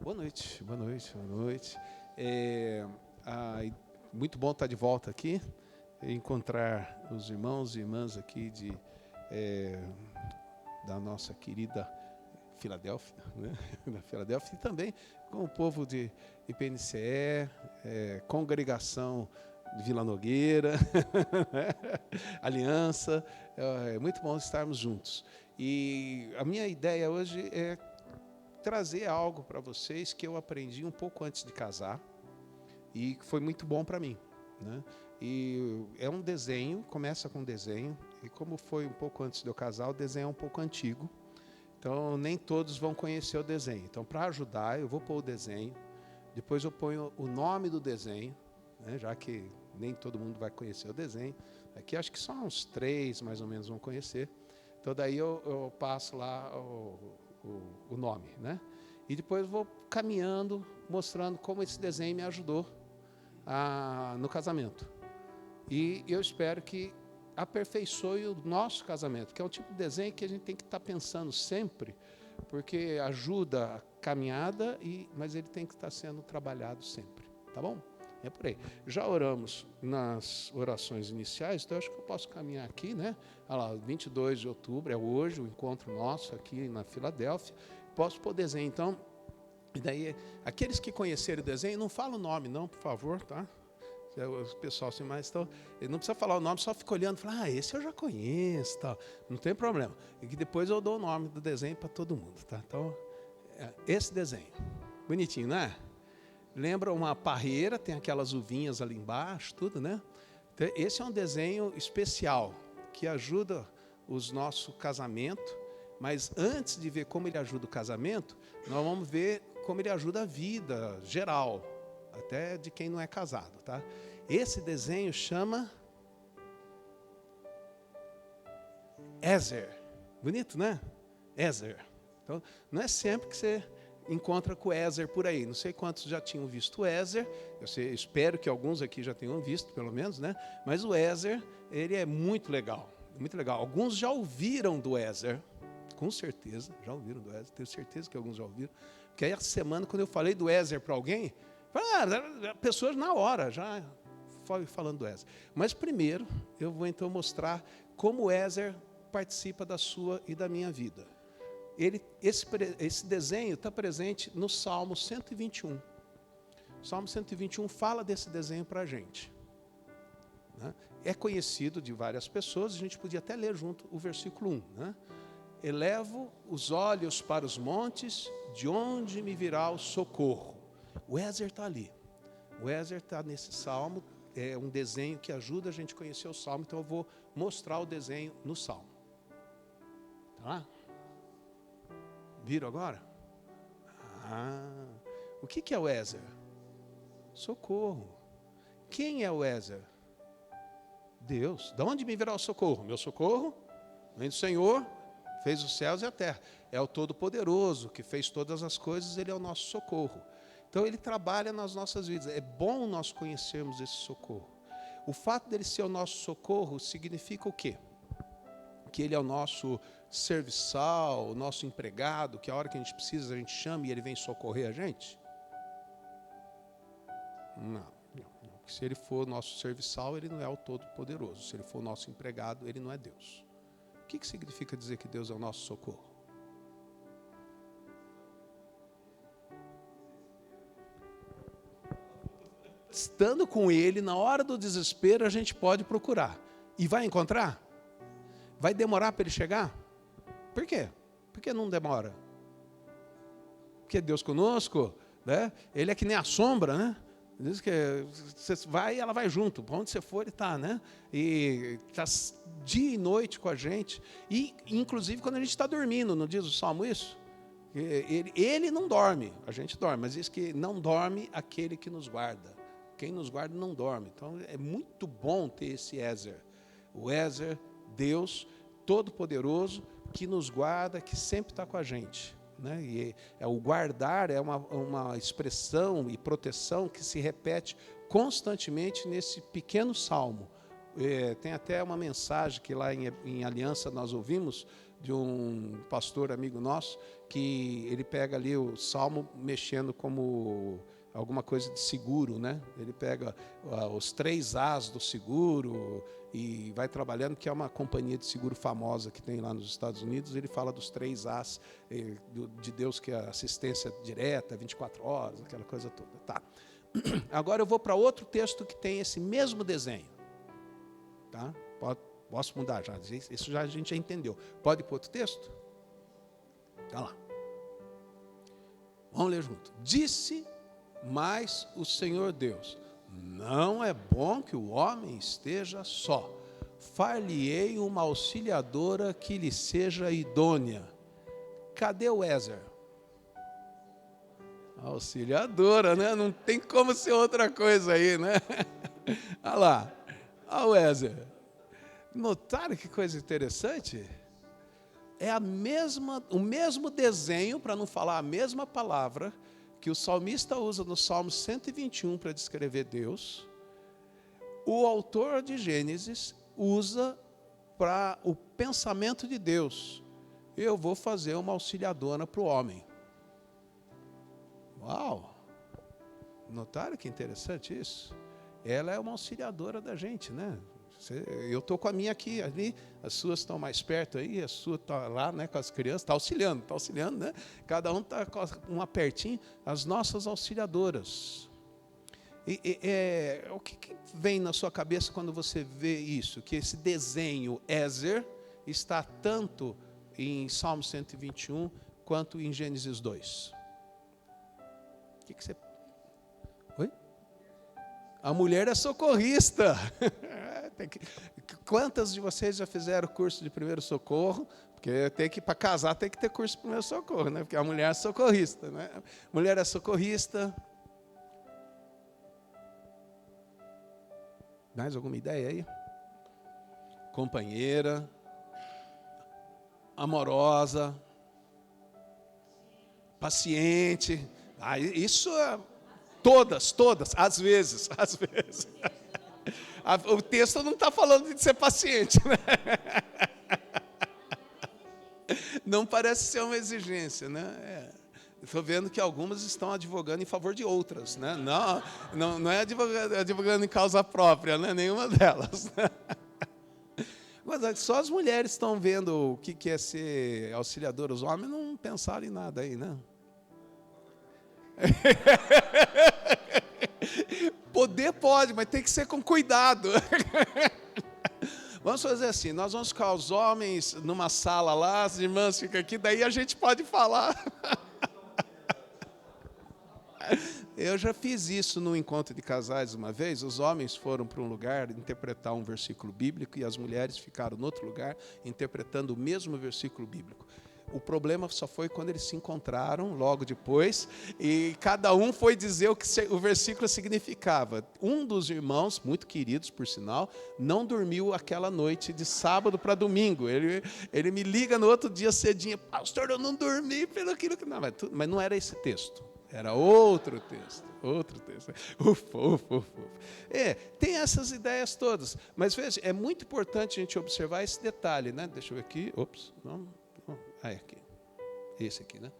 Boa noite, boa noite, boa noite. Muito bom estar de volta aqui, encontrar os irmãos e irmãs aqui da nossa querida Filadélfia, né? Da Filadélfia, e também com o povo de IPNCE, congregação de Vila Nogueira, Aliança. É muito bom estarmos juntos. E a minha ideia hoje é trazer algo para vocês que eu aprendi um pouco antes de casar e que foi muito bom para mim, né? E é um desenho, começa com um desenho, e como foi um pouco antes de eu casar, o desenho é um pouco antigo, então nem todos vão conhecer o desenho. Então, para ajudar, eu vou pôr o desenho, depois eu ponho o nome do desenho, né, já que nem todo mundo vai conhecer o desenho. Aqui acho que só uns 3, mais ou menos, vão conhecer. Então, daí eu passo lá o nome, né? E depois vou caminhando, mostrando como esse desenho me ajudou no casamento. E eu espero que aperfeiçoe o nosso casamento, que é o tipo de desenho que a gente tem que estar pensando sempre, porque ajuda a caminhada, mas ele tem que estar sendo trabalhado sempre, tá bom? É por aí. Já oramos nas orações iniciais, então acho que eu posso caminhar aqui, né? Olha lá, 22 de outubro, é hoje o encontro nosso aqui na Filadélfia. Posso pôr desenho, então. E daí, aqueles que conheceram o desenho, não fala o nome, não, por favor, tá? O pessoal assim, mas então, não precisa falar o nome, só fica olhando e fala, esse eu já conheço, tal. Não tem problema. E que depois eu dou o nome do desenho para todo mundo, tá? Então, esse desenho. Bonitinho, não é? Lembra uma parreira, tem aquelas uvinhas ali embaixo, tudo, né? Então, esse é um desenho especial, que ajuda o nosso casamento, mas antes de ver como ele ajuda o casamento, nós vamos ver como ele ajuda a vida geral, até de quem não é casado, tá? Esse desenho chama Ezer. Bonito, né? Ezer. Então, não é sempre que você encontra com o Ezer por aí. Não sei quantos já tinham visto o Ezer. Espero que alguns aqui já tenham visto, pelo menos, né? Mas o Ezer, ele é muito legal. Muito legal. Alguns já ouviram do Ezer. Com certeza, já ouviram do Ezer. Tenho certeza que alguns já ouviram. Porque aí, essa semana, quando eu falei do Ezer para alguém, pessoas na hora já foi falando do Ezer. Mas primeiro, eu vou então mostrar como o Ezer participa da sua e da minha vida. Esse desenho está presente no Salmo 121. O Salmo 121 fala desse desenho para a gente, né? É conhecido de várias pessoas, a gente podia até ler junto o versículo 1, né? Elevo os olhos para os montes, de onde me virá o socorro? O Ezer está ali. O Ezer está nesse salmo, é um desenho que ajuda a gente a conhecer o salmo, então eu vou mostrar o desenho no salmo. Tá? Viram agora? O que é o Ezer? Socorro. Quem é o Ezer? Deus. De onde me virá o socorro? Meu socorro vem do Senhor, fez os céus e a terra. É o Todo-Poderoso, que fez todas as coisas, ele é o nosso socorro. Então, ele trabalha nas nossas vidas. É bom nós conhecermos esse socorro. O fato dele ser o nosso socorro significa o quê? Que ele é o nosso serviçal, o nosso empregado, que a hora que a gente precisa, a gente chama e ele vem socorrer a gente? Não. Se ele for o nosso serviçal, ele não é o Todo-Poderoso. Se ele for o nosso empregado, ele não é Deus. O que significa dizer que Deus é o nosso socorro? Estando com ele, na hora do desespero, a gente pode procurar. E vai encontrar? Vai demorar para ele chegar? Por quê? Por que não demora? Porque Deus conosco, né? Ele é que nem a sombra, né? Diz que você vai e ela vai junto. Para onde você for, ele está, né? E está dia e noite com a gente. E, inclusive, quando a gente está dormindo, não diz o Salmo isso? Ele não dorme, a gente dorme, mas diz que não dorme aquele que nos guarda. Quem nos guarda não dorme. Então, é muito bom ter esse Ezer. O Ezer, Deus Todo-Poderoso, que nos guarda, que sempre está com a gente, né? E o guardar é uma expressão e proteção que se repete constantemente nesse pequeno salmo. Tem até uma mensagem que lá em Aliança nós ouvimos de um pastor amigo nosso, que ele pega ali o Salmo mexendo como alguma coisa de seguro, né? Ele pega os 3 As do seguro e vai trabalhando, que é uma companhia de seguro famosa que tem lá nos Estados Unidos. Ele fala dos 3 As de Deus, que é assistência direta, 24 horas, aquela coisa toda. Tá. Agora eu vou para outro texto que tem esse mesmo desenho. Tá? Posso mudar já? Isso já a gente já entendeu. Pode ir para outro texto? Tá lá. Vamos ler junto. Disse mais o Senhor Deus: não é bom que o homem esteja só. Far-lhe-ei uma auxiliadora que lhe seja idônea. Cadê o Ézer? Auxiliadora, né? Não tem como ser outra coisa aí, né? Olha lá. Olha o Ézer. Notaram que coisa interessante? É o mesmo desenho, para não falar a mesma palavra, que o salmista usa no Salmo 121 para descrever Deus. O autor de Gênesis usa para o pensamento de Deus. Eu vou fazer uma auxiliadora para o homem. Uau! Notaram que interessante isso? Ela é uma auxiliadora da gente, né? Eu estou com a minha aqui, ali, as suas estão mais perto aí, a sua está lá, né, com as crianças, está auxiliando, né? Cada um está com uma pertinho, as nossas auxiliadoras. O que vem na sua cabeça quando você vê isso? Que esse desenho Ézer está tanto em Salmo 121 quanto em Gênesis 2. O que você... Oi? A mulher é socorrista. Quantas de vocês já fizeram curso de primeiro socorro? Porque para casar tem que ter curso de primeiro socorro, né? Porque a mulher é socorrista, né? Mulher é socorrista. Mais alguma ideia aí? Companheira, amorosa, paciente. Isso é todas, às vezes. O texto não está falando de ser paciente, né? Não parece ser uma exigência, né? Estou vendo que algumas estão advogando em favor de outras, né? Não é advogando em causa própria, né? Nenhuma delas. Mas só as mulheres estão vendo o que é ser auxiliadora. Os homens não pensaram em nada aí, né? Poder pode, mas tem que ser com cuidado. Vamos fazer assim, nós vamos ficar os homens numa sala lá, as irmãs ficam aqui, daí a gente pode falar. Eu já fiz isso no encontro de casais uma vez. Os homens foram para um lugar interpretar um versículo bíblico e as mulheres ficaram no outro lugar interpretando o mesmo versículo bíblico. O problema só foi quando eles se encontraram logo depois e cada um foi dizer o que o versículo significava. Um dos irmãos, muito queridos por sinal, não dormiu aquela noite de sábado para domingo. Ele me liga no outro dia cedinho: pastor, eu não dormi pelo aquilo que... Não, mas não era esse texto, era outro texto. Ufa. Tem essas ideias todas. Mas veja, é muito importante a gente observar esse detalhe, né? Deixa eu ver aqui. Aqui. Esse aqui, né?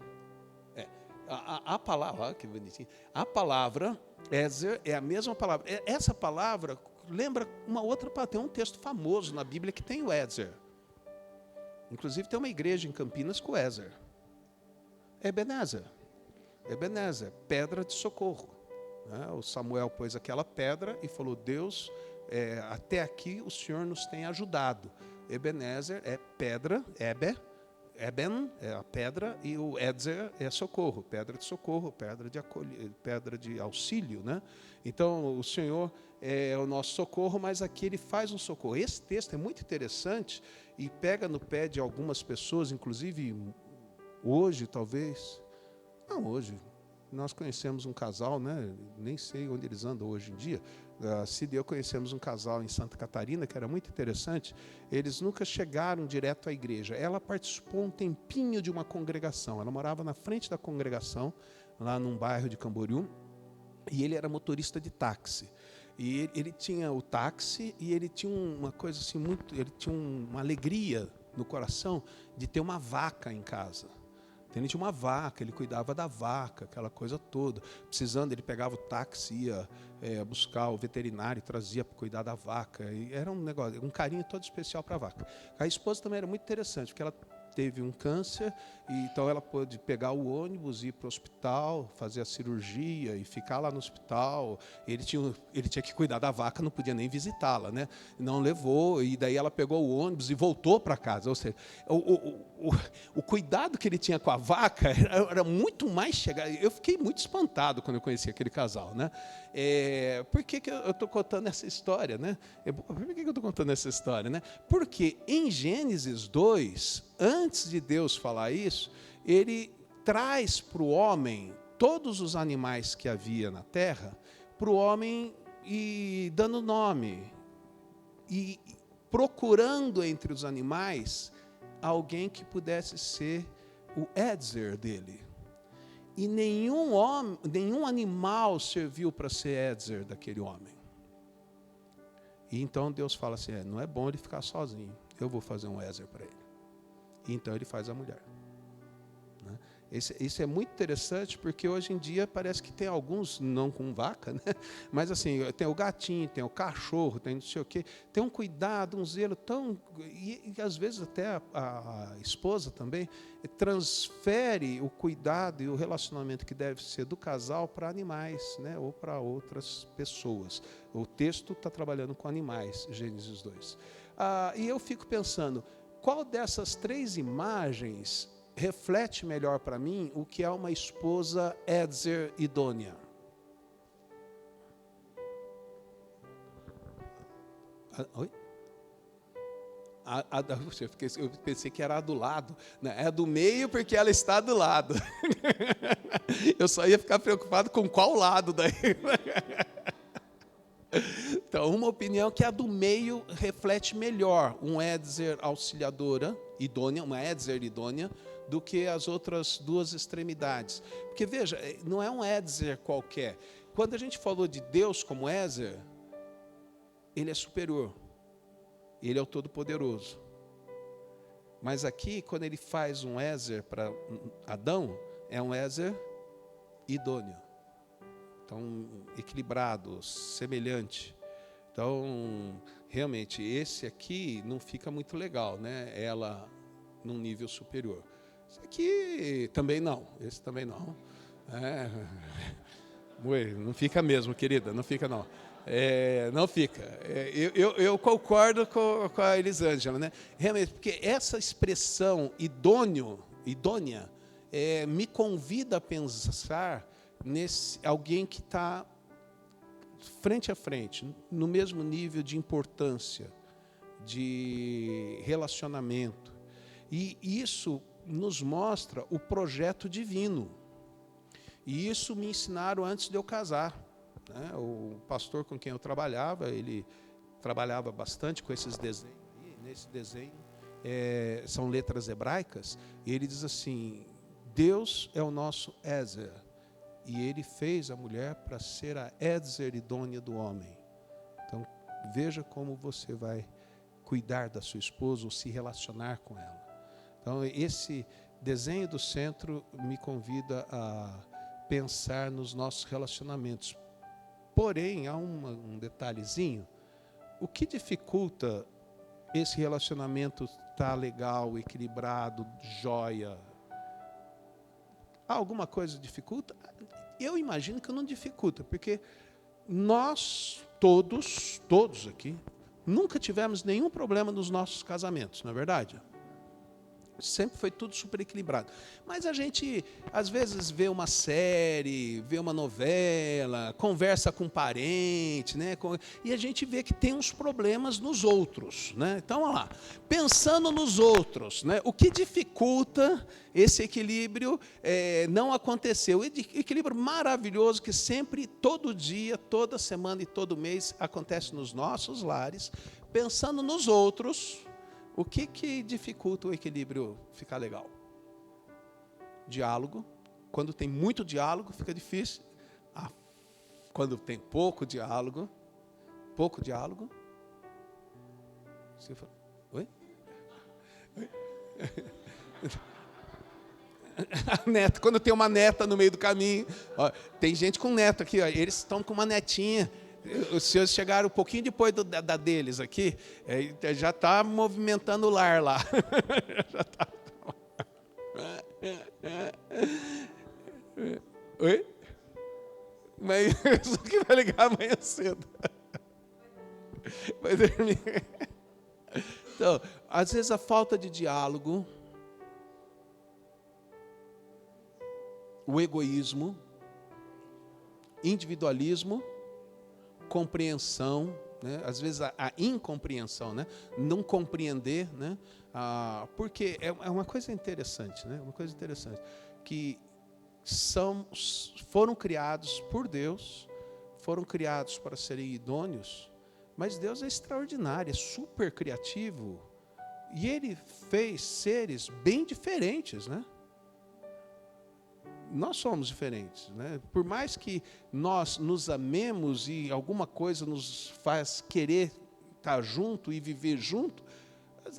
A palavra, olha que bonitinho. A palavra Ézer é a mesma palavra. Essa palavra lembra uma outra palavra. Tem um texto famoso na Bíblia que tem o Ézer. Inclusive tem uma igreja em Campinas com o Ézer. Ebenezer, pedra de socorro. O Samuel pôs aquela pedra e falou: Deus, até aqui o Senhor nos tem ajudado. Ebenezer é pedra, Eben é a pedra, e o Ézer é socorro, pedra de auxílio, né? Então o Senhor é o nosso socorro, mas aqui ele faz um socorro. Esse texto é muito interessante e pega no pé de algumas pessoas, inclusive hoje talvez, não hoje, nós conhecemos um casal, né? Nem sei onde eles andam hoje em dia. Cida e eu conhecemos um casal em Santa Catarina, que era muito interessante. Eles nunca chegaram direto à igreja. Ela participou um tempinho de uma congregação. Ela morava na frente da congregação, lá num bairro de Camboriú, e ele era motorista de táxi. E ele tinha o táxi e ele tinha uma coisa assim ele tinha uma alegria no coração de ter uma vaca em casa. Então, ele tinha uma vaca, ele cuidava da vaca, aquela coisa toda. Precisando, ele pegava o táxi, ia buscar o veterinário e trazia para cuidar da vaca. E era um negócio, um carinho todo especial para a vaca. A esposa também era muito interessante, porque ela teve um câncer, e então ela pôde pegar o ônibus, ir para o hospital, fazer a cirurgia e ficar lá no hospital. Ele tinha que cuidar da vaca, não podia nem visitá-la, né? Não levou, e daí ela pegou o ônibus e voltou para casa. Ou seja, o cuidado que ele tinha com a vaca era muito mais chegado. Eu fiquei muito espantado quando eu conheci aquele casal, né? Por que eu estou contando essa história, né? Por que eu estou contando essa história, né? Porque em Gênesis 2, antes de Deus falar isso, ele traz para o homem todos os animais que havia na terra, para o homem e dando nome, e procurando entre os animais alguém que pudesse ser o Edzer dele. E nenhum animal serviu para ser Edzer daquele homem. E então Deus fala assim, não é bom ele ficar sozinho, eu vou fazer um Edzer para ele. E então ele faz a mulher. Né? Isso é muito interessante, porque hoje em dia parece que tem alguns, não com vaca, né? Mas assim, tem o gatinho, tem o cachorro, tem não sei o quê, tem um cuidado, um zelo tão... E às vezes até a esposa também transfere o cuidado e o relacionamento que deve ser do casal para animais, né? Ou para outras pessoas. O texto está trabalhando com animais, Gênesis 2. E eu fico pensando, qual dessas três imagens reflete melhor para mim o que é uma esposa Edzer idônea? Oi? Eu pensei que era a do lado. Não, é a do meio porque ela está do lado. Eu só ia ficar preocupado com qual lado daí. Então, uma opinião que a do meio reflete melhor um Edzer auxiliadora, idônea, uma Edzer idônea, do que as outras duas extremidades. Porque, veja, não é um Edzer qualquer. Quando a gente falou de Deus como Edzer, ele é superior. Ele é o Todo-Poderoso. Mas aqui, quando ele faz um Edzer para Adão, é um Edzer idôneo. Então, equilibrado, semelhante. Então, realmente, esse aqui não fica muito legal, né? Ela num nível superior. Esse aqui também não, esse também não. Não fica mesmo, querida, não fica não. Não fica. Eu concordo com a Elisângela, né? Realmente, porque essa expressão idônea, me convida a pensar nesse alguém que está frente a frente, no mesmo nível de importância, de relacionamento. E isso nos mostra o projeto divino. E isso me ensinaram antes de eu casar. Né? O pastor com quem eu trabalhava, ele trabalhava bastante com esses desenhos. E nesse desenho são letras hebraicas. E ele diz assim, Deus é o nosso Ezer. E ele fez a mulher para ser a Edzer idônea do homem. Então, veja como você vai cuidar da sua esposa ou se relacionar com ela. Então, esse desenho do centro me convida a pensar nos nossos relacionamentos. Porém, há um detalhezinho. O que dificulta esse relacionamento estar legal, equilibrado, joia? Há alguma coisa que dificulta? Eu imagino que não dificulta, porque nós todos aqui, nunca tivemos nenhum problema nos nossos casamentos, não é verdade? Sempre foi tudo super equilibrado. Mas a gente, às vezes, vê uma série, vê uma novela, conversa com um parente, né? E a gente vê que tem uns problemas nos outros. Né? Então, olha lá, pensando nos outros, né? O que dificulta esse equilíbrio não acontecer? O equilíbrio maravilhoso que sempre, todo dia, toda semana e todo mês acontece nos nossos lares, pensando nos outros. O que dificulta o equilíbrio ficar legal? Diálogo. Quando tem muito diálogo, fica difícil. Quando tem pouco diálogo. Você fala, oi? A neta, quando tem uma neta no meio do caminho. Ó, tem gente com neto aqui, ó, eles estão com uma netinha. Os senhores chegaram um pouquinho depois da deles aqui, já está movimentando o lar lá. Já tá. Oi? Mas só que vai ligar amanhã cedo. Vai dormir. Então, às vezes a falta de diálogo, o egoísmo, individualismo, compreensão, né? Às vezes a incompreensão, né? Não compreender, né? Porque é uma coisa interessante, né? Uma coisa interessante, que foram criados por Deus, foram criados para serem idôneos, mas Deus é extraordinário, é super criativo, e Ele fez seres bem diferentes, né? Nós somos diferentes, né? Por mais que nós nos amemos e alguma coisa nos faz querer estar junto e viver junto,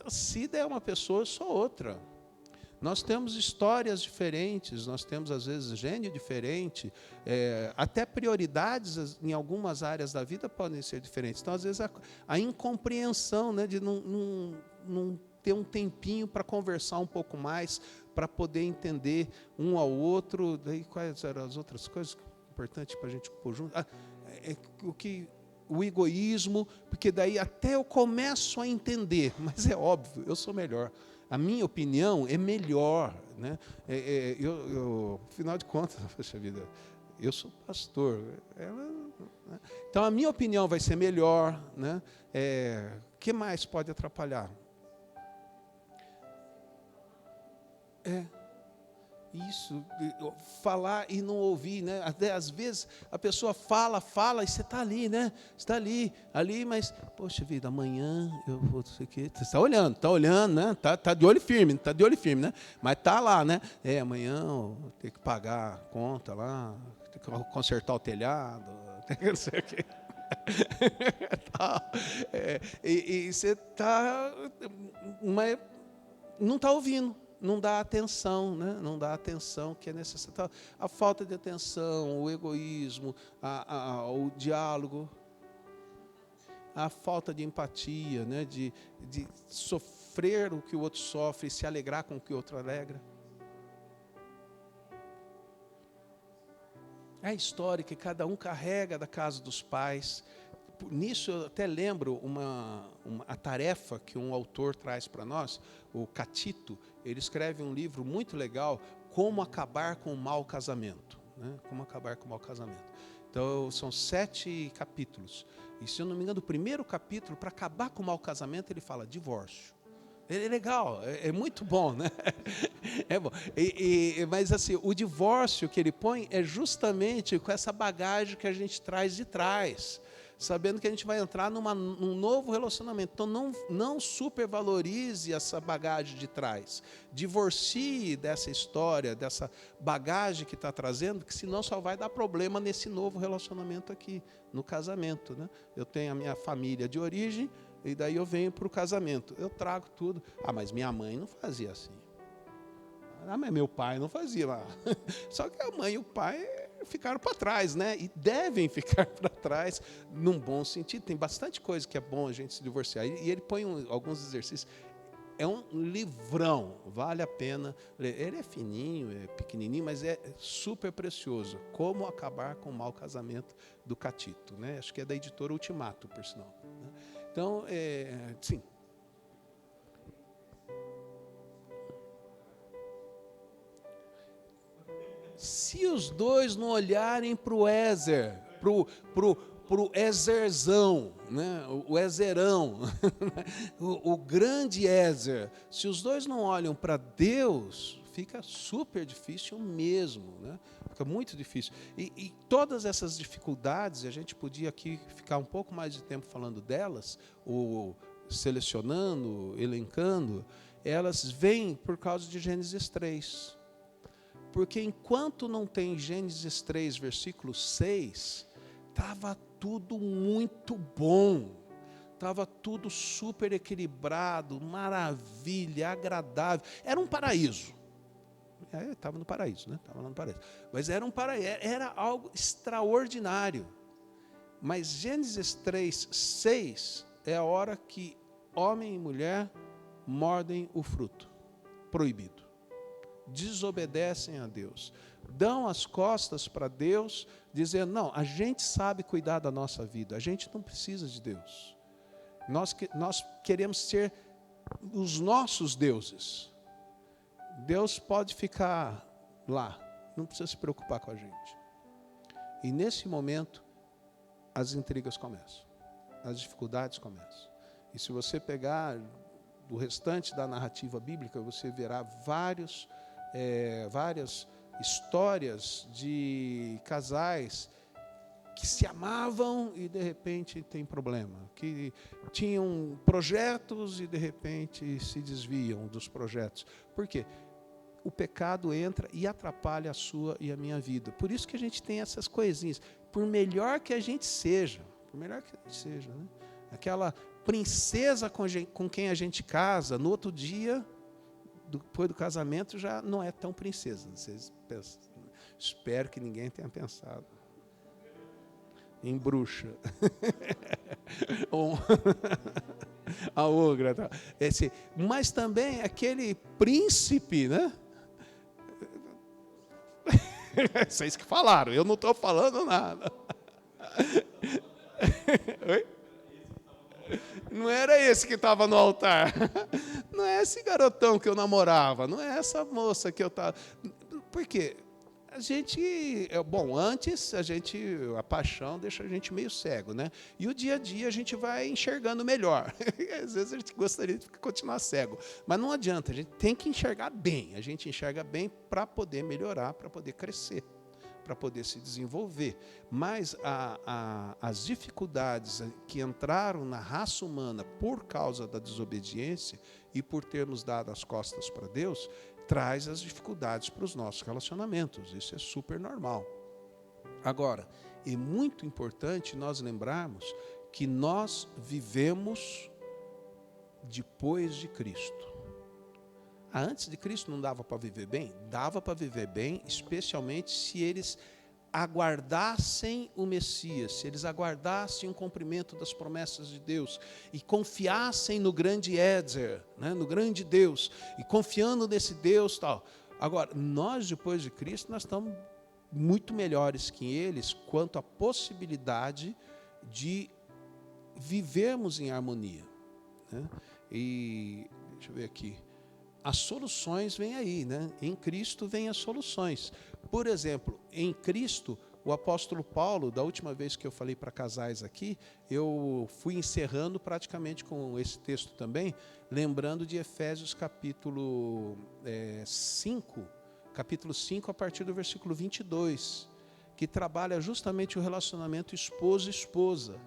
a Cida é uma pessoa, eu sou outra. Nós temos histórias diferentes, nós temos, às vezes, gênio diferente, até prioridades em algumas áreas da vida podem ser diferentes. Então, às vezes, a incompreensão, né, de não ter um tempinho para conversar um pouco mais, para poder entender um ao outro. Daí, quais eram as outras coisas importantes para a gente pôr junto? O egoísmo, porque daí até eu começo a entender, mas é óbvio, eu sou melhor. A minha opinião é melhor, né? Afinal de contas, poxa vida, eu sou pastor. Então, a minha opinião vai ser melhor, né? O que mais pode atrapalhar? Isso, falar e não ouvir, né? Até às vezes a pessoa fala e você está ali, né? Está ali, mas, poxa vida, amanhã eu vou, não sei o quê. Você está olhando, né? Tá de olho firme, né? Mas está lá, né? Amanhã eu tenho que pagar a conta lá, tenho que consertar o telhado, tem que não sei o quê. E você está, mas não está ouvindo. Não dá atenção, né? Não dá atenção que é necessário. A falta de atenção, o egoísmo, o diálogo, a falta de empatia, né? De sofrer o que o outro sofre e se alegrar com o que o outro alegra. É a história que cada um carrega da casa dos pais. Nisso eu até lembro a tarefa que um autor traz para nós, o Catito. Ele escreve um livro muito legal, Como Acabar com o Mau Casamento, né? Como Acabar com o Mau Casamento. Então, são 7 capítulos. E, se eu não me engano, o primeiro capítulo, para acabar com o mau casamento, ele fala divórcio. É legal, é muito bom, né? É bom. Mas, assim, o divórcio que ele põe é justamente com essa bagagem que a gente traz de trás, sabendo que a gente vai entrar num novo relacionamento. Então, não supervalorize essa bagagem de trás. Divorcie dessa história, dessa bagagem que está trazendo, que senão só vai dar problema nesse novo relacionamento aqui, no casamento, né? Eu tenho a minha família de origem, e daí eu venho para o casamento. Eu trago tudo. Mas minha mãe não fazia assim. Mas meu pai não fazia. Só que a mãe e o pai ficaram para trás, né? E devem ficar para trás, num bom sentido. Tem bastante coisa que é bom a gente se divorciar. E ele põe alguns exercícios. É um livrão, vale a pena ler. Ele é fininho, é pequenininho, mas é super precioso. Como Acabar com o Mau Casamento, do Catito, né? Acho que é da editora Ultimato, por sinal. Então, sim. Se os dois não olharem para o Ézer, para o Ézerzão, né? O Ézerão, o grande Ézer, se os dois não olham para Deus, fica super difícil mesmo, né? Fica muito difícil. E todas essas dificuldades, a gente podia aqui ficar um pouco mais de tempo falando delas, ou selecionando, elencando, elas vêm por causa de Gênesis 3. Porque enquanto não tem Gênesis 3, versículo 6, estava tudo muito bom, estava tudo super equilibrado, maravilha, agradável, era um paraíso. Estava no paraíso, né? Estava lá no paraíso. Mas era um paraíso, era algo extraordinário. Mas Gênesis 3:6 é a hora que homem e mulher mordem o fruto proibido. Desobedecem a Deus. Dão as costas para Deus, dizendo, não, a gente sabe cuidar da nossa vida, a gente não precisa de Deus. Nós queremos ser os nossos deuses. Deus pode ficar lá, não precisa se preocupar com a gente. E nesse momento, as intrigas começam, as dificuldades começam. E se você pegar do restante da narrativa bíblica, você verá várias histórias de casais que se amavam e de repente tem problema, que tinham projetos e de repente se desviam dos projetos. Por quê? O pecado entra e atrapalha a sua e a minha vida. Por isso que a gente tem essas coisinhas. Por melhor que a gente seja, né? Aquela princesa com quem a gente casa, no outro dia, depois do casamento, já não é tão princesa. Vocês pensam, espero que ninguém tenha pensado em bruxa. Ou a ogra. Tá? Mas também aquele príncipe, né? Vocês que falaram, eu não estou falando nada. Oi? Não era esse que estava no altar. Não é esse garotão que eu namorava. Não é essa moça que eu estava. Por quê? A gente, antes a paixão deixa a gente meio cego, né? E o dia a dia a gente vai enxergando melhor. Às vezes a gente gostaria de continuar cego, mas não adianta, a gente tem que enxergar bem. A gente enxerga bem para poder melhorar, para poder crescer, para poder se desenvolver. Mas as dificuldades que entraram na raça humana por causa da desobediência e por termos dado as costas para Deus, traz as dificuldades para os nossos relacionamentos. Isso é super normal. Agora, é muito importante nós lembrarmos que nós vivemos depois de Cristo. Antes de Cristo não dava para viver bem? Dava para viver bem, especialmente se eles aguardassem o Messias, se eles aguardassem o cumprimento das promessas de Deus e confiassem no grande Ézer, né, no grande Deus, e confiando nesse Deus tal. Agora, nós depois de Cristo, nós estamos muito melhores que eles quanto à possibilidade de vivermos em harmonia, né? E deixa eu ver aqui. As soluções vêm aí, né? Em Cristo vêm as soluções. Por exemplo, em Cristo, o apóstolo Paulo, da última vez que eu falei para casais aqui, eu fui encerrando praticamente com esse texto também, lembrando de Efésios capítulo 5, a partir do versículo 22, que trabalha justamente o relacionamento esposo-esposa.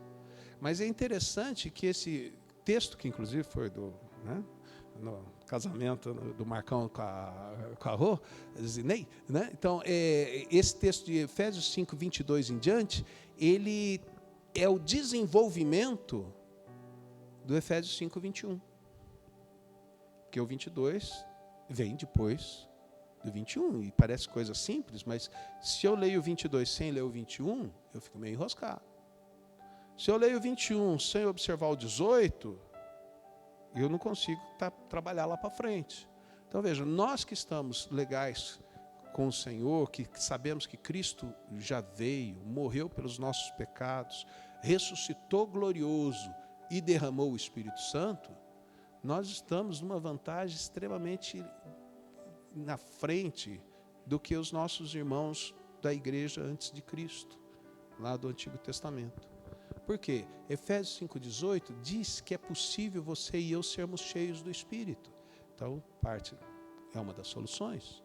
Mas é interessante que esse texto, que inclusive foi no casamento do Marcão com a Rô, Zinei, né? Então, esse texto de Efésios 5, 22 em diante, ele é o desenvolvimento do Efésios 5, 21. Porque o 22 vem depois do 21, e parece coisa simples, mas se eu leio o 22 sem ler o 21, eu fico meio enroscado. Se eu leio o 21 sem observar o 18, eu não consigo trabalhar lá para frente. Então, veja, nós que estamos legais com o Senhor, que sabemos que Cristo já veio, morreu pelos nossos pecados, ressuscitou glorioso e derramou o Espírito Santo, nós estamos numa vantagem extremamente na frente do que os nossos irmãos da igreja antes de Cristo, lá do Antigo Testamento. Por quê? Efésios 5,18 diz que é possível você e eu sermos cheios do Espírito. Então, é uma das soluções.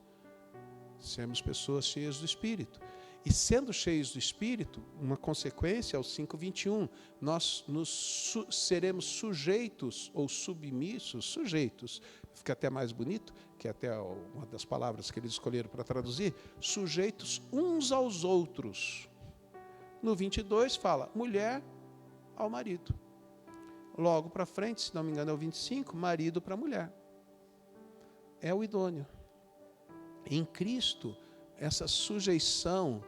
Sermos pessoas cheias do Espírito. E sendo cheios do Espírito, uma consequência é o 5,21. Nós seremos sujeitos ou sujeitos, fica até mais bonito, que é até uma das palavras que eles escolheram para traduzir, sujeitos uns aos outros. No 22 fala, mulher ao marido. Logo para frente, se não me engano é o 25, marido para mulher. É o idôneo. Em Cristo, essa sujeição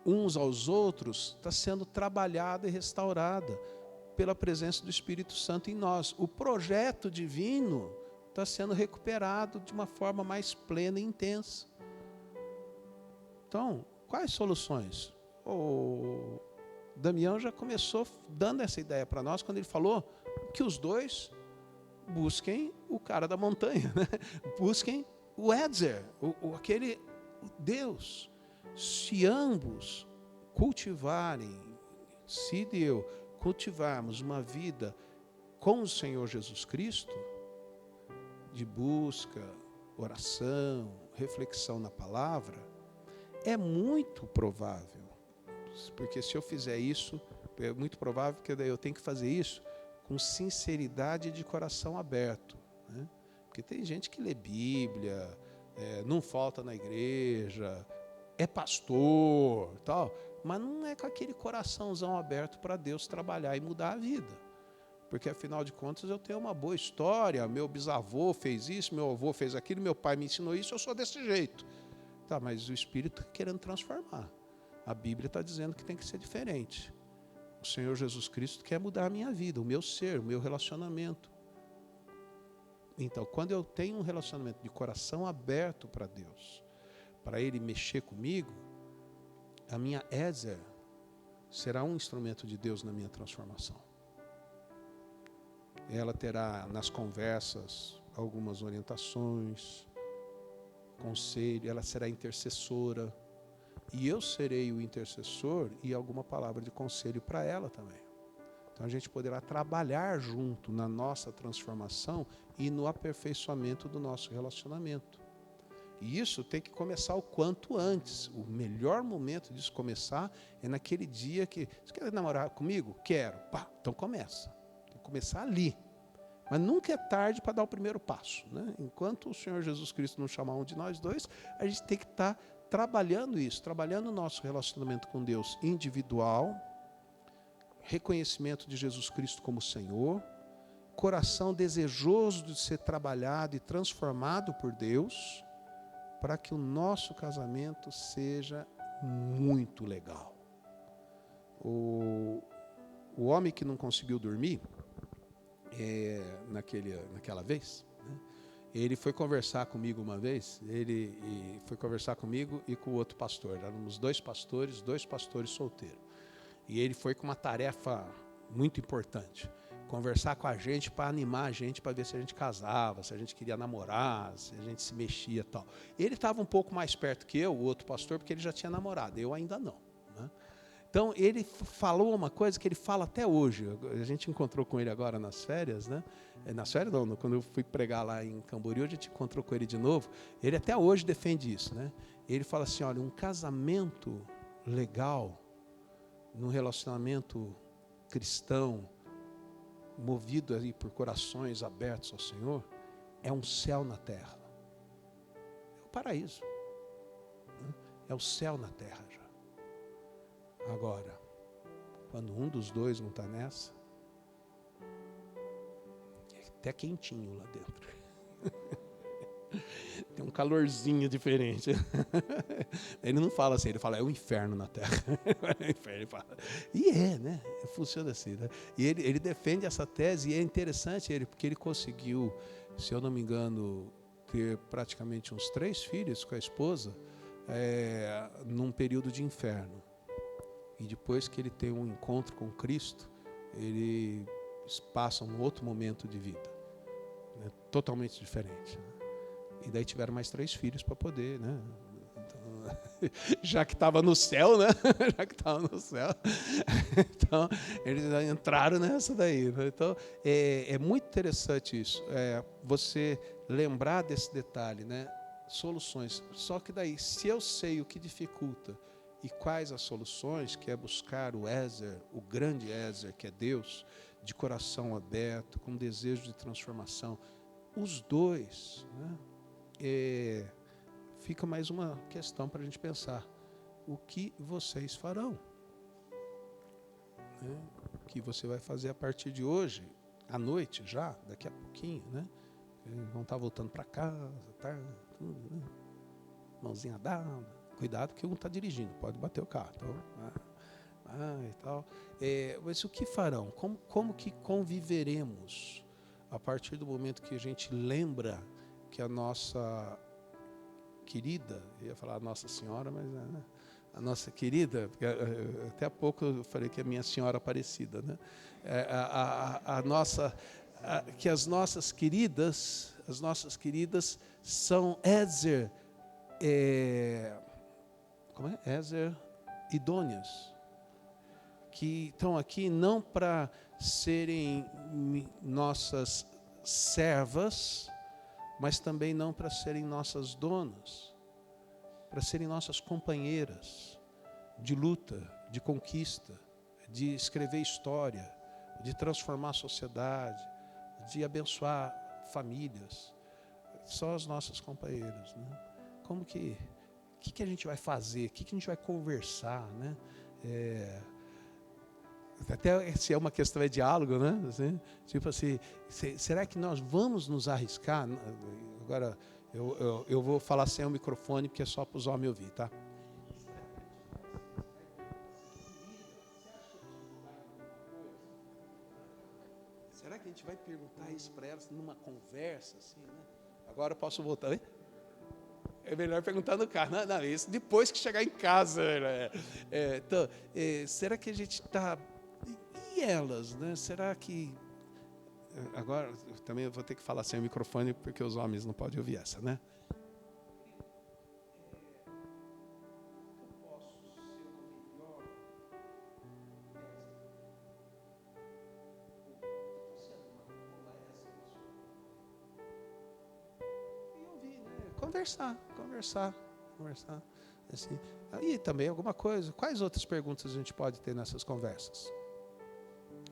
uns aos outros está sendo trabalhada e restaurada pela presença do Espírito Santo em nós. O projeto divino está sendo recuperado de uma forma mais plena e intensa. Então, quais soluções? O Damião já começou dando essa ideia para nós quando ele falou que os dois busquem o cara da montanha, né? Busquem o Ezer, aquele Deus. Se ambos cultivarem, se eu cultivarmos uma vida com o Senhor Jesus Cristo, de busca, oração, reflexão na palavra, é muito provável, porque se eu fizer isso, é muito provável que eu tenho que fazer isso com sinceridade de coração aberto, né? Porque tem gente que lê Bíblia, não falta na igreja, é pastor, tal, mas não é com aquele coraçãozão aberto para Deus trabalhar e mudar a vida. Porque, afinal de contas, eu tenho uma boa história, meu bisavô fez isso, meu avô fez aquilo, meu pai me ensinou isso, eu sou desse jeito. Tá, mas o Espírito está querendo transformar. A Bíblia está dizendo que tem que ser diferente. O Senhor Jesus Cristo quer mudar a minha vida, o meu ser, o meu relacionamento. Então, quando eu tenho um relacionamento de coração aberto para Deus, para Ele mexer comigo, a minha Ezer será um instrumento de Deus na minha transformação. Ela terá nas conversas algumas orientações, conselho, ela será intercessora, e eu serei o intercessor e alguma palavra de conselho para ela também. Então a gente poderá trabalhar junto na nossa transformação e no aperfeiçoamento do nosso relacionamento. E isso tem que começar o quanto antes. O melhor momento disso começar é naquele dia que... Você quer namorar comigo? Quero. Pá, então começa. Tem que começar ali. Mas nunca é tarde para dar o primeiro passo, né? Enquanto o Senhor Jesus Cristo não chamar um de nós dois, a gente tem que estar trabalhando isso, trabalhando o nosso relacionamento com Deus individual, reconhecimento de Jesus Cristo como Senhor, coração desejoso de ser trabalhado e transformado por Deus, para que o nosso casamento seja muito legal. O homem que não conseguiu dormir, naquela vez, né, ele foi conversar comigo uma vez, ele foi conversar comigo e com o outro pastor, éramos dois pastores solteiros. E ele foi com uma tarefa muito importante, conversar com a gente para animar a gente, para ver se a gente casava, se a gente queria namorar, se a gente se mexia e tal. Ele estava um pouco mais perto que eu, o outro pastor, porque ele já tinha namorado, eu ainda não, né? Então, ele falou uma coisa que ele fala até hoje. A gente encontrou com ele agora nas férias, né? Nas férias não, quando eu fui pregar lá em Camboriú, a gente encontrou com ele de novo. Ele até hoje defende isso, né? Ele fala assim, olha, um casamento legal, num relacionamento cristão, movido aí por corações abertos ao Senhor, é um céu na terra. É o paraíso, né? É o céu na terra já. Agora, quando um dos dois não está nessa, é até quentinho lá dentro. Tem um calorzinho diferente. Ele não fala assim, ele fala, é o inferno na terra. Ele fala. E né? Funciona assim, né? E ele defende essa tese, e é interessante porque ele conseguiu, se eu não me engano, ter praticamente uns 3 filhos com a esposa, num período de inferno. E depois que ele tem um encontro com Cristo, ele passa um outro momento de vida, né? Totalmente diferente, né? E daí tiveram mais 3 filhos para poder, né? Então, já que estava no céu, né? Já que estava no céu. Então, eles entraram nessa daí, né? Então, é muito interessante isso. Você lembrar desse detalhe, né? Soluções. Só que daí, se eu sei o que dificulta e quais as soluções, que é buscar o Ezer, o grande Ezer, que é Deus, de coração aberto, com desejo de transformação, os dois, né? Fica mais uma questão para a gente pensar. O que vocês farão? Né? O que você vai fazer a partir de hoje, à noite já, daqui a pouquinho, né? Eles vão estar voltando para casa, tá? Tudo, né? mãozinha dada. Cuidado que um está dirigindo, pode bater o carro. Então, e tal. Mas o que farão? Como que conviveremos a partir do momento que a gente lembra que a nossa querida, eu ia falar Nossa Senhora, mas a nossa querida, até há pouco eu falei que é minha Senhora Aparecida, né? Que as nossas queridas são Ézer, Ézer idôneas, que estão aqui não para serem nossas servas, mas também não para serem nossas donas, para serem nossas companheiras de luta, de conquista, de escrever história, de transformar a sociedade, de abençoar famílias. São as nossas companheiras, né? Como que a gente vai fazer? O que a gente vai conversar, né? Até se é uma questão de diálogo, né? Assim, tipo assim, será que nós vamos nos arriscar? Agora, eu vou falar sem o microfone, porque é só para os homens ouvir, tá? Será que a gente vai perguntar isso para elas numa conversa, assim, né? Agora eu posso voltar, hein? É melhor perguntar no carro. Não, isso depois que chegar em casa. Né? Então, será que a gente está... E elas, né? Será que... Agora, também vou ter que falar sem o microfone, porque os homens não podem ouvir essa, né? Conversar. Assim. E também alguma coisa. Quais outras perguntas a gente pode ter nessas conversas?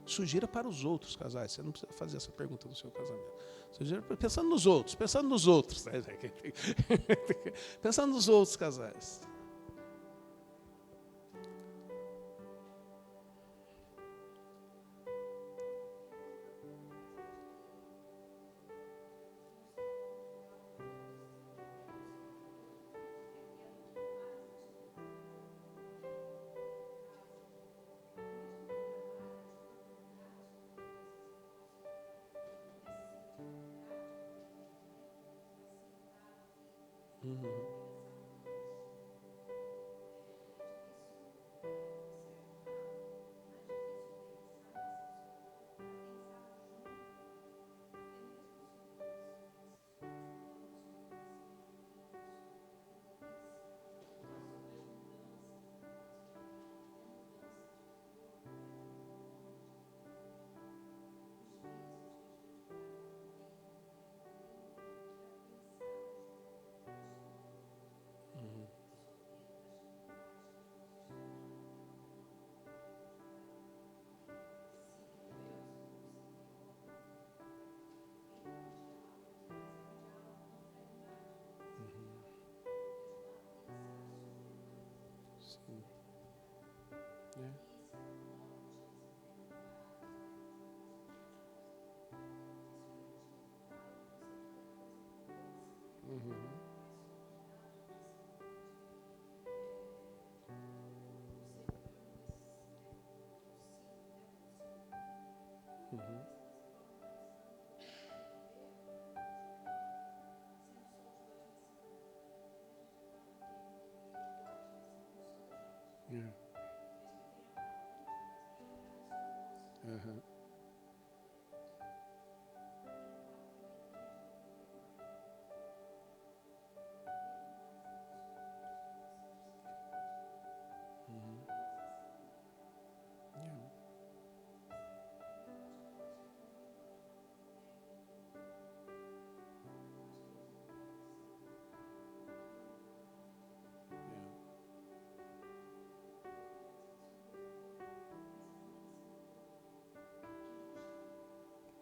Sugira para os outros casais. Você não precisa fazer essa pergunta no seu casamento. Sugira pensando nos outros. Pensando nos outros casais.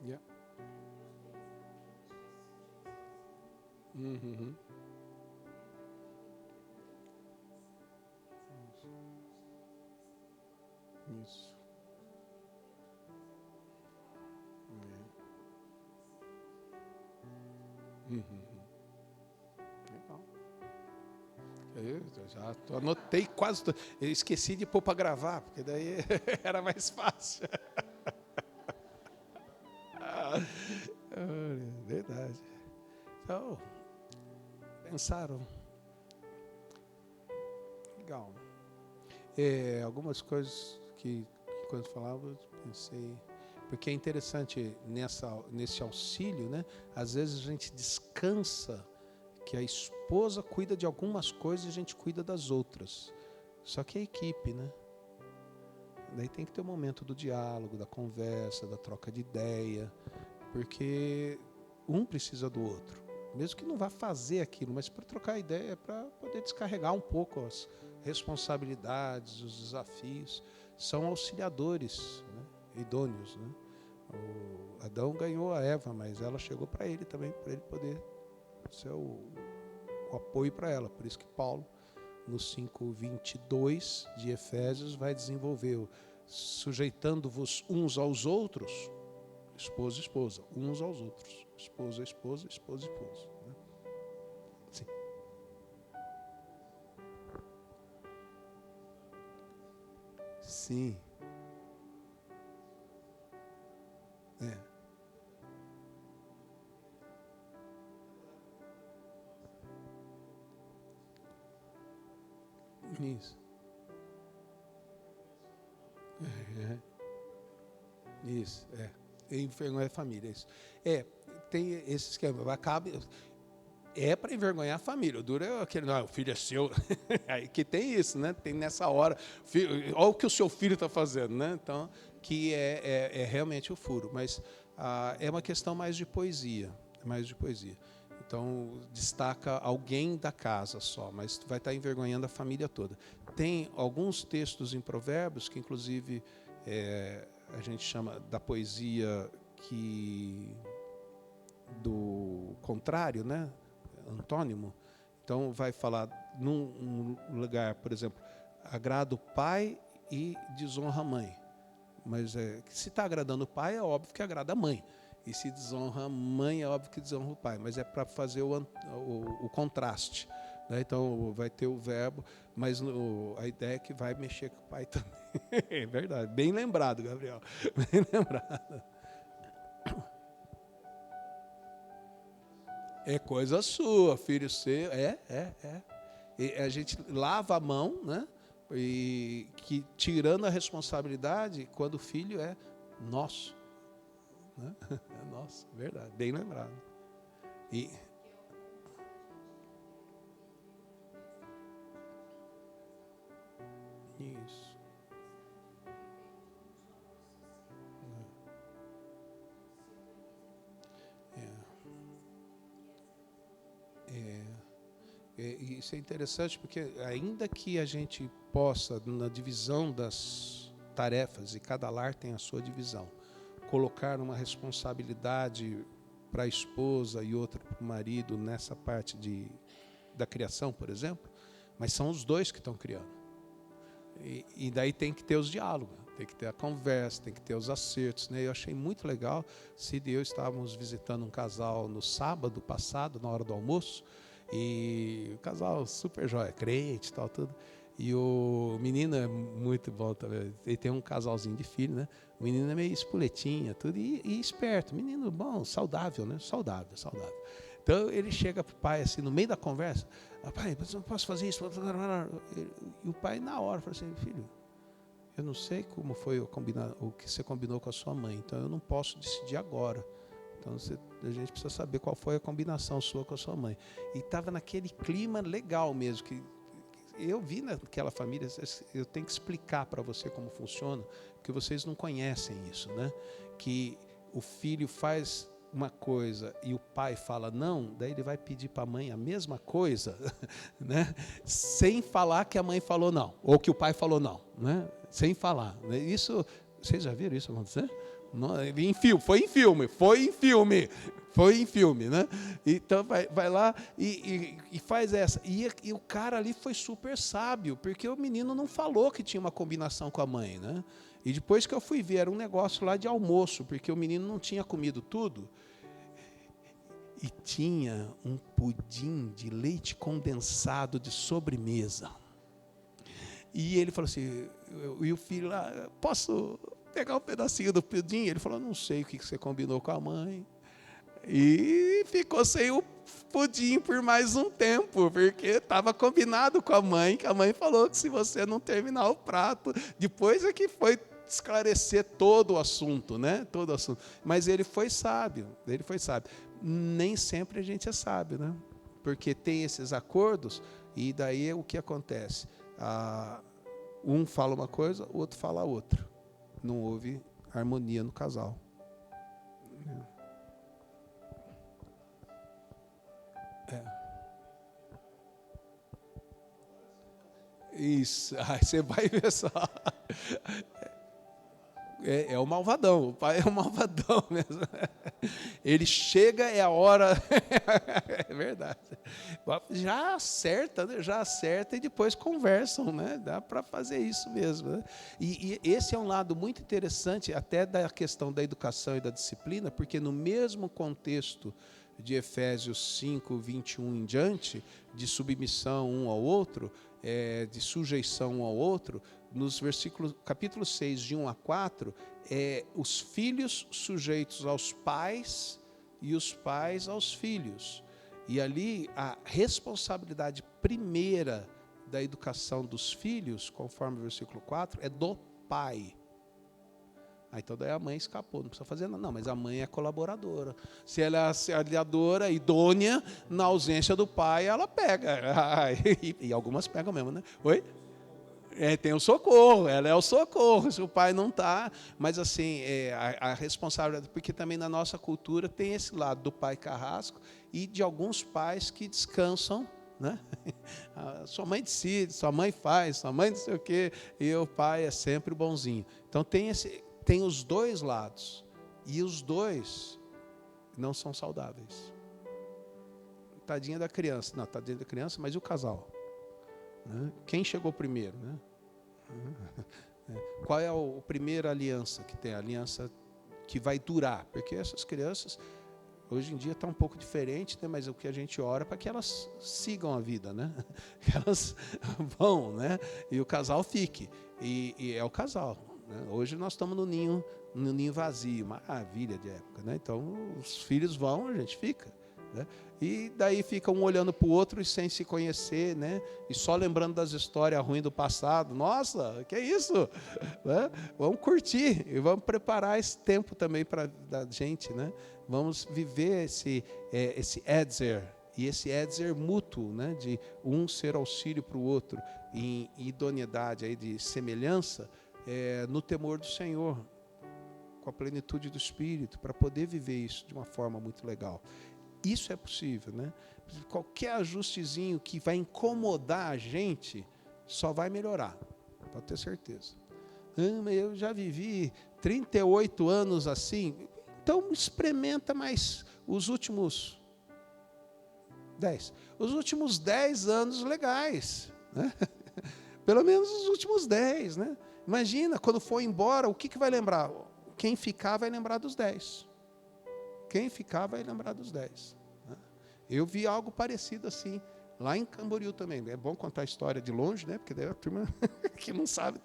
Yeah. Uhum. Isso. Uhum. Legal. Eu já anotei quase tudo. Eu esqueci de pôr para gravar, porque daí era mais fácil. Verdade. Então, pensaram. Legal. Algumas coisas que quando falava, eu pensei. Porque é interessante nesse auxílio, né? Às vezes a gente descansa que a esposa cuida de algumas coisas e a gente cuida das outras. Só que é equipe, né? Daí tem que ter o momento do diálogo, da conversa, da troca de ideia, porque um precisa do outro. Mesmo que não vá fazer aquilo, mas para trocar ideia, para poder descarregar um pouco as responsabilidades, os desafios. São auxiliadores, né? Idôneos, né? O Adão ganhou a Eva, mas ela chegou para ele também, para ele poder ser o apoio para ela. Por isso que Paulo, no 5:22 de Efésios, vai desenvolver o sujeitando-vos uns aos outros, esposa, esposa, uns aos outros, esposa, esposa, esposa, esposa. Né? Sim. Sim. Isso. Isso, envergonhar a família, isso. Tem esse esquema, para envergonhar a família. O duro é aquele, não, o filho é seu. Aí que tem isso, né? Tem nessa hora, olha o que o seu filho está fazendo, né? Então, que é realmente o furo. Mas é uma questão mais de poesia, Então, destaca alguém da casa só, mas vai estar envergonhando a família toda. Tem alguns textos em Provérbios que, inclusive, a gente chama da poesia do contrário, né? Antônimo. Então, vai falar num lugar, por exemplo, agrada o pai e desonra a mãe. Mas se está agradando o pai, é óbvio que agrada a mãe. E se desonra a mãe, é óbvio que desonra o pai. Mas é para fazer o contraste. Né? Então, vai ter o verbo, mas a ideia é que vai mexer com o pai também. É verdade. Bem lembrado, Gabriel. Bem lembrado. É coisa sua, filho seu. E a gente lava a mão, né? E que tirando a responsabilidade quando o filho é nosso. Né? É nosso, verdade. Bem lembrado. Isso. Isso é interessante porque ainda que a gente possa, na divisão das tarefas, e cada lar tem a sua divisão, colocar uma responsabilidade para a esposa e outra para o marido nessa parte da criação, por exemplo, mas são os dois que estão criando. E daí tem que ter os diálogos, tem que ter a conversa, tem que ter os acertos. Né? Eu achei muito legal, Cid e eu estávamos visitando um casal no sábado passado, na hora do almoço, e o casal super jóia, crente e tal, tudo. E o menino é muito bom também. Ele tem um casalzinho de filho, né? O menino é meio espoletinha, tudo, e esperto. Menino bom, saudável, né? Saudável. Então ele chega para o pai, assim, no meio da conversa: pai, mas eu não posso fazer isso. E o pai, na hora, falou assim: filho, eu não sei como foi o que você combinou com a sua mãe, então eu não posso decidir agora. Então a gente precisa saber qual foi a combinação sua com a sua mãe. E estava naquele clima legal mesmo, que eu vi naquela família. Eu tenho que explicar para você como funciona, porque vocês não conhecem isso, né? Que o filho faz uma coisa e o pai fala não, daí ele vai pedir para a mãe a mesma coisa, né? Sem falar que a mãe falou não, ou que o pai falou não, né? Sem falar. Isso, vocês já viram isso acontecer? Foi em filme, né? Então vai lá e faz essa. E o cara ali foi super sábio, porque o menino não falou que tinha uma combinação com a mãe, né? E depois que eu fui ver, era um negócio lá de almoço, porque o menino não tinha comido tudo. e tinha um pudim de leite condensado de sobremesa. E ele falou assim, e o filho lá, posso pegar um pedacinho do pudim? Ele falou, não sei o que você combinou com a mãe. E ficou sem o pudim por mais um tempo, porque estava combinado com a mãe, que a mãe falou que se você não terminar o prato, depois é que foi esclarecer todo o assunto, né? Todo o assunto. Mas ele foi sábio, Nem sempre a gente é sábio, né? Porque tem esses acordos, e daí o que acontece? Um fala uma coisa, o outro fala outra. Não houve harmonia no casal. Isso, aí você vai ver só. É o malvadão, o pai é o malvadão mesmo. Ele chega, é a hora. É verdade. Já acerta, né? Já acerta e depois conversam, né? Dá para fazer isso mesmo. Né? E esse é um lado muito interessante, até da questão da educação e da disciplina, porque no mesmo contexto de Efésios 5, 21 em diante, de submissão um ao outro, de sujeição um ao outro, nos versículos, capítulo 6, de 1 a 4, os filhos sujeitos aos pais e os pais aos filhos. E ali a responsabilidade primeira da educação dos filhos, conforme o versículo 4, é do pai. Então daí a mãe escapou, não precisa fazer nada. Não, mas a mãe é colaboradora. Se ela é auxiliadora, idônea, na ausência do pai, ela pega. E algumas pegam mesmo, né? Oi? Tem o socorro, ela é o socorro, se o pai não está. Mas assim, a responsabilidade, porque também na nossa cultura tem esse lado do pai carrasco e de alguns pais que descansam, né? Sua mãe decide, sua mãe faz, sua mãe não sei o quê, e o pai é sempre bonzinho. Então tem os dois lados, e os dois não são saudáveis. Tadinha da criança, não, tadinha da criança, mas e o casal? Quem chegou primeiro, né? Qual é a primeira aliança que tem? A aliança que vai durar, porque essas crianças hoje em dia está um pouco diferente, né? Mas o que a gente ora para que elas sigam a vida, né? Que elas vão, né? E o casal fique, e é o casal, né? Hoje nós estamos no ninho vazio, maravilha de época, né? Então os filhos vão, a gente fica, né? E daí fica um olhando para o outro e sem se conhecer, né? E só lembrando das histórias ruins do passado. Nossa, que é isso? Né? Vamos curtir e vamos preparar esse tempo também para a gente, né? Vamos viver esse Edzer, e esse Edzer mútuo, né? De um ser auxílio para o outro, em idoneidade, aí, de semelhança, no temor do Senhor, com a plenitude do Espírito, para poder viver isso de uma forma muito legal. Isso é possível, né? Qualquer ajustezinho que vai incomodar a gente, só vai melhorar, pode ter certeza. Eu já vivi 38 anos assim, então experimenta mais os últimos 10. Os últimos 10 anos legais, né? Pelo menos os últimos 10, né? Imagina, quando for embora, o que vai lembrar? Quem ficar vai lembrar dos 10. Quem ficar vai lembrar dos 10. Eu vi algo parecido assim, lá em Camboriú também. É bom contar a história de longe, né? Porque daí a turma que não sabe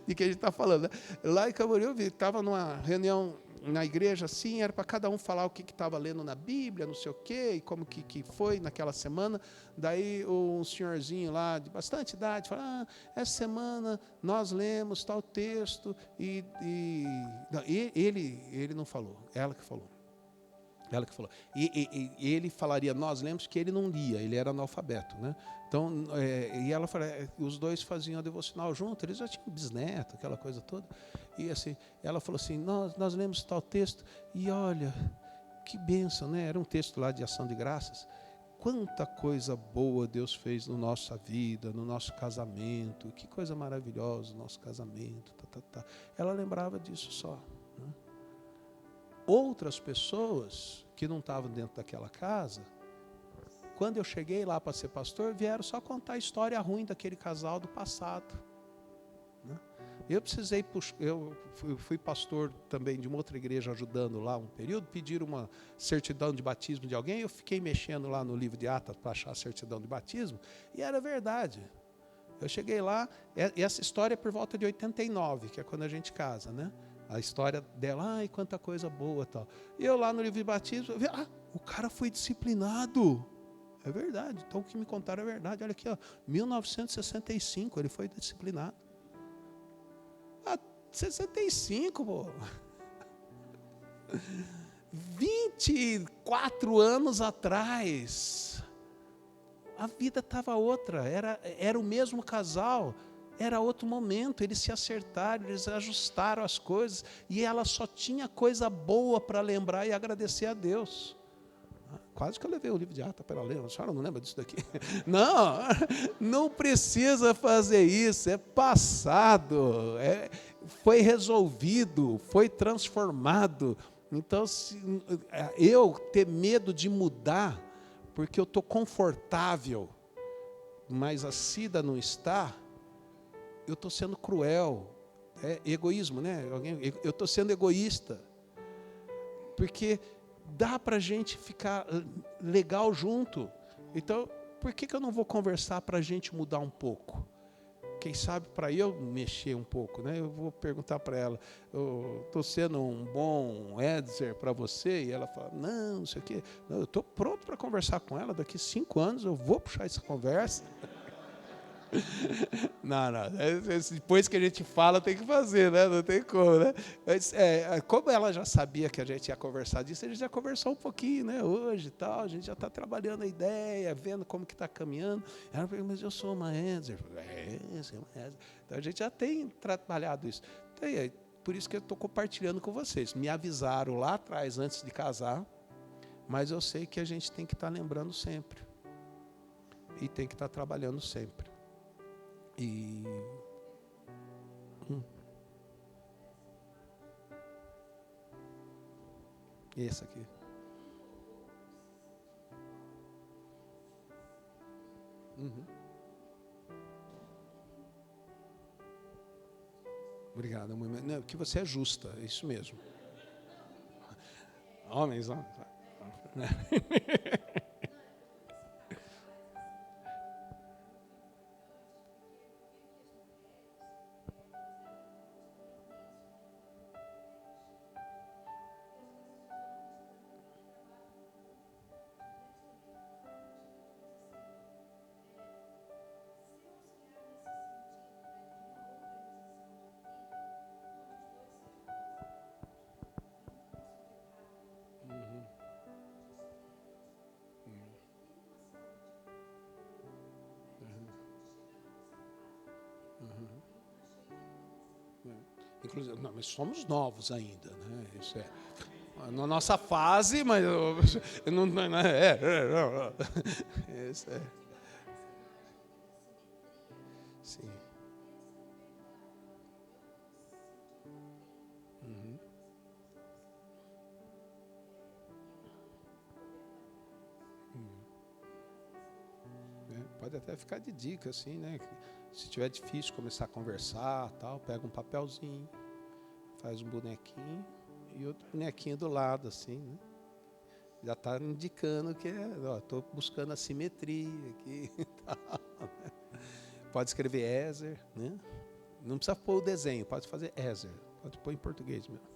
de que a gente está falando. Né? Lá em Camboriú, eu estava numa reunião na igreja assim, era para cada um falar o que estava lendo na Bíblia, não sei o quê, e como que foi naquela semana. Daí um senhorzinho lá, de bastante idade, fala, essa semana nós lemos tal texto, não, ele não falou, ela que falou. Ela que falou. E ele falaria, nós lemos que ele não lia, ele era analfabeto, né? Então, e ela falou, os dois faziam a devocional junto, eles já tinham bisneto, aquela coisa toda. E assim, ela falou assim, nós lemos tal texto, e olha, que bênção, né? Era um texto lá de ação de graças. Quanta coisa boa Deus fez na nossa vida, no nosso casamento, que coisa maravilhosa o nosso casamento. Ela lembrava disso só. Né? Outras pessoas que não estavam dentro daquela casa, quando eu cheguei lá para ser pastor, vieram só contar a história ruim daquele casal do passado. Né? Eu precisei, eu fui pastor também de uma outra igreja ajudando lá um período, pediram uma certidão de batismo de alguém, eu fiquei mexendo lá no livro de Atos para achar a certidão de batismo, e era verdade. Eu cheguei lá, e essa história é por volta de 89, que é quando a gente casa, né? A história dela, ai, quanta coisa boa e tal. E eu lá no livro de batismo, eu vi, o cara foi disciplinado. É verdade, então o que me contaram é verdade. Olha aqui, 1965 ele foi disciplinado. 65, pô. 24 anos atrás, a vida estava outra, era o mesmo casal, era outro momento, eles se acertaram, eles ajustaram as coisas, e ela só tinha coisa boa para lembrar e agradecer a Deus. Quase que eu levei o livro de Atos para ela ler, a senhora não lembra disso daqui? Não precisa fazer isso, é passado, foi resolvido, foi transformado. Então, se eu ter medo de mudar, porque eu estou confortável, mas a Cida não está, eu estou sendo cruel, é egoísmo, né? Eu estou sendo egoísta, porque dá para a gente ficar legal junto. Então, por que eu não vou conversar para a gente mudar um pouco? Quem sabe para eu mexer um pouco, né? Eu vou perguntar para ela, eu estou sendo um bom Edzer para você? E ela fala, não sei o quê. Não, eu estou pronto para conversar com ela, daqui 5 anos eu vou puxar essa conversa. Não, depois que a gente fala tem que fazer, né? Não tem como, né? Mas, como ela já sabia que a gente ia conversar disso, a gente já conversou um pouquinho, né? Hoje e tal, a gente já está trabalhando a ideia, vendo como que está caminhando. Ela falou, mas eu sou uma Edzer. Você é uma Edzer. Então a gente já tem trabalhado isso. Então, por isso que eu estou compartilhando com vocês. Me avisaram lá atrás, antes de casar, mas eu sei que a gente tem que estar lembrando sempre. E tem que estar trabalhando sempre. E esse aqui. Obrigado. Não, que você é justa, é isso mesmo. Homens. Inclusive, não, mas somos novos ainda, né? Isso é na nossa fase, mas não isso é. Sim. Pode até ficar de dica, assim, né? Se tiver difícil começar a conversar, tal, pega um papelzinho, faz um bonequinho e outro bonequinho do lado, assim, né? Já está indicando que estou buscando a simetria aqui e tal, né? Pode escrever Ezer, né? Não precisa pôr o desenho, pode fazer Ezer, pode pôr em português mesmo.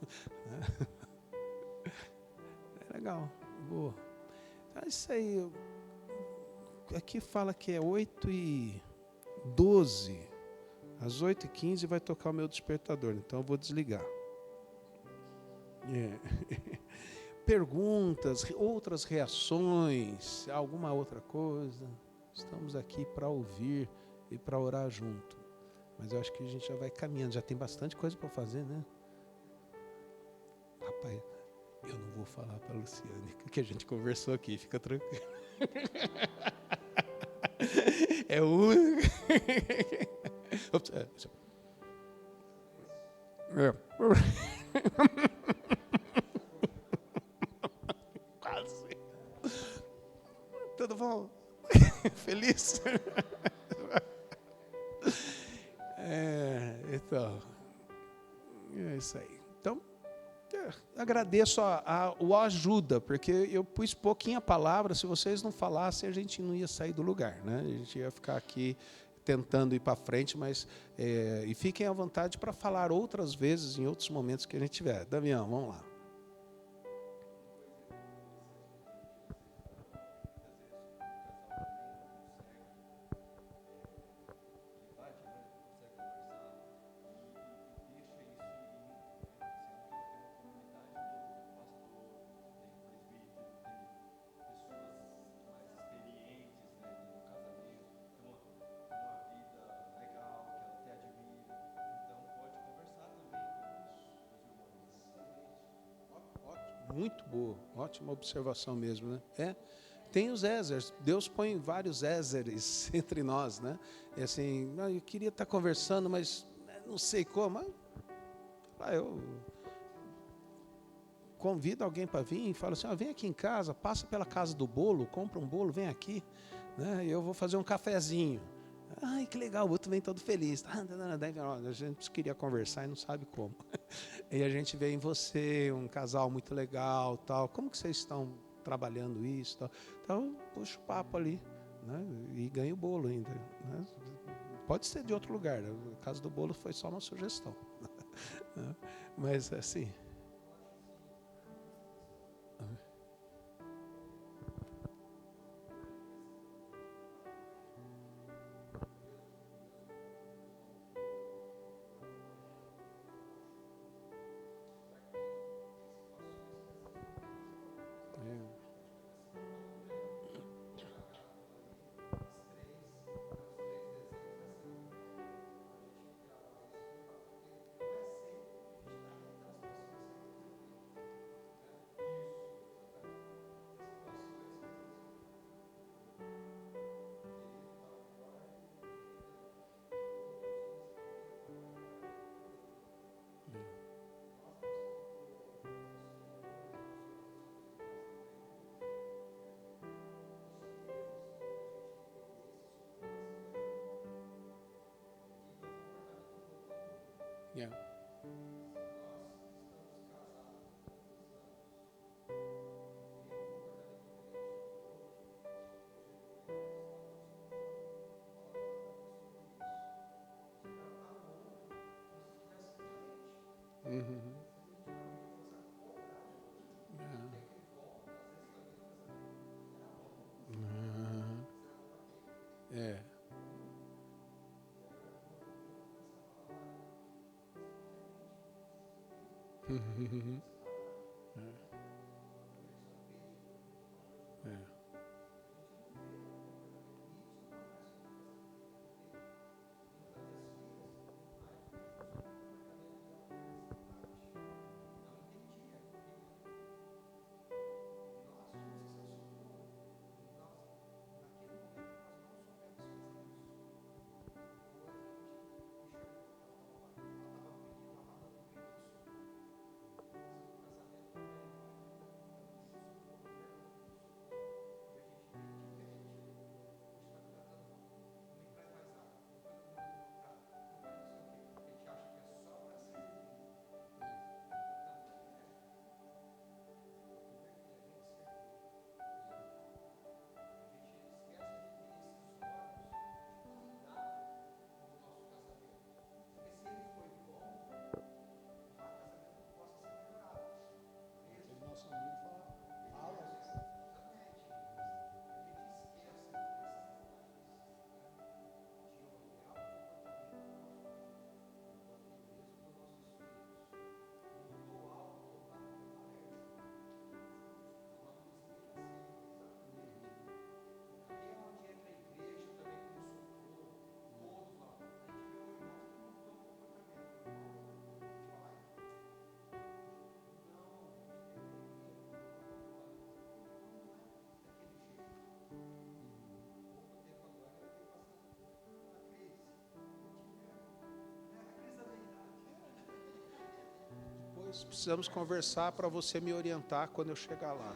É legal, boa. É isso aí. Aqui fala que é 8h12. Às 8h15 vai tocar o meu despertador, então eu vou desligar. Perguntas, outras reações, alguma outra coisa. Estamos aqui para ouvir e para orar junto. Mas eu acho que a gente já vai caminhando, já tem bastante coisa para fazer, né? Rapaz, eu não vou falar para a Luciane que a gente conversou aqui, fica tranquilo. É o único. Quase. Tudo bom? Feliz? Então, É isso aí. Então, agradeço o ajuda, porque eu pus pouquinha palavra. Se vocês não falassem, a gente não ia sair do lugar, né? A gente ia ficar aqui tentando ir para frente, mas e fiquem à vontade para falar outras vezes, em outros momentos que a gente tiver. Damião, vamos lá. Muito boa, ótima observação mesmo, né? Tem os Ézeres, Deus põe vários Ézeres entre nós, né? E assim, eu queria estar conversando, mas não sei como. Eu convido alguém para vir e falo assim, vem aqui em casa, passa pela casa do bolo, compra um bolo, vem aqui, né? E eu vou fazer um cafezinho. Ai, que legal, o outro vem todo feliz. A gente queria conversar e não sabe como. E a gente vê em você um casal muito legal, tal. Como que vocês estão trabalhando isso? Tal? Então, puxa o papo ali, né? E ganha o bolo ainda. Né? Pode ser de outro lugar. O caso do bolo foi só uma sugestão. Mas, assim... Yeah. Uhum. Uhum. É. Uhum. É. Nosso amigo fala. Depois precisamos conversar para você me orientar quando eu chegar lá.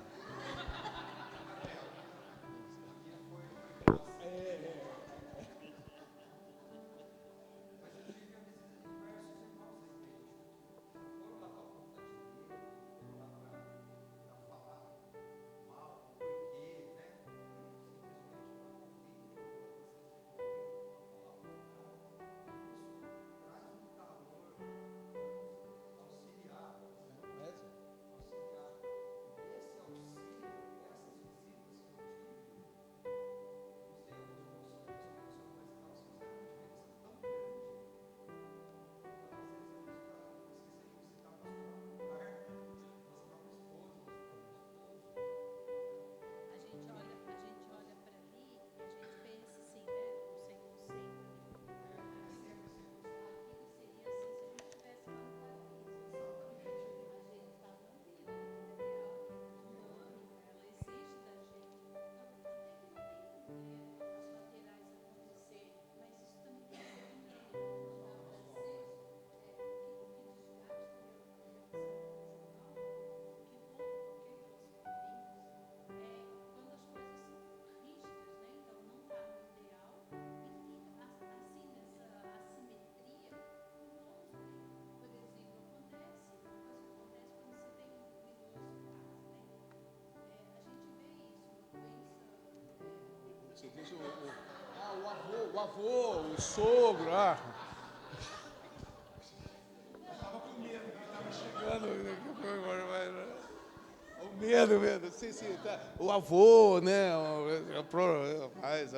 O avô, o sogro, Eu estava com medo, que estava chegando. O medo. Sim, tá. O avô, né? Mas,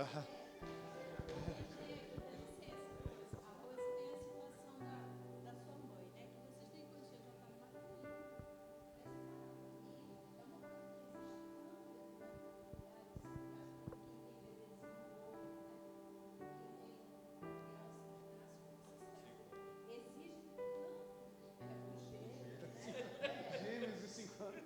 gêmeos de 5 anos.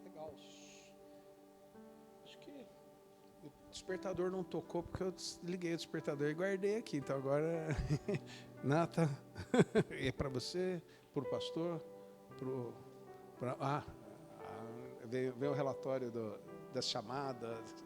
Legal. Acho que o despertador não tocou porque eu desliguei o despertador e guardei aqui. Então agora, Nata, é para você, para o pastor, veio o relatório das chamadas.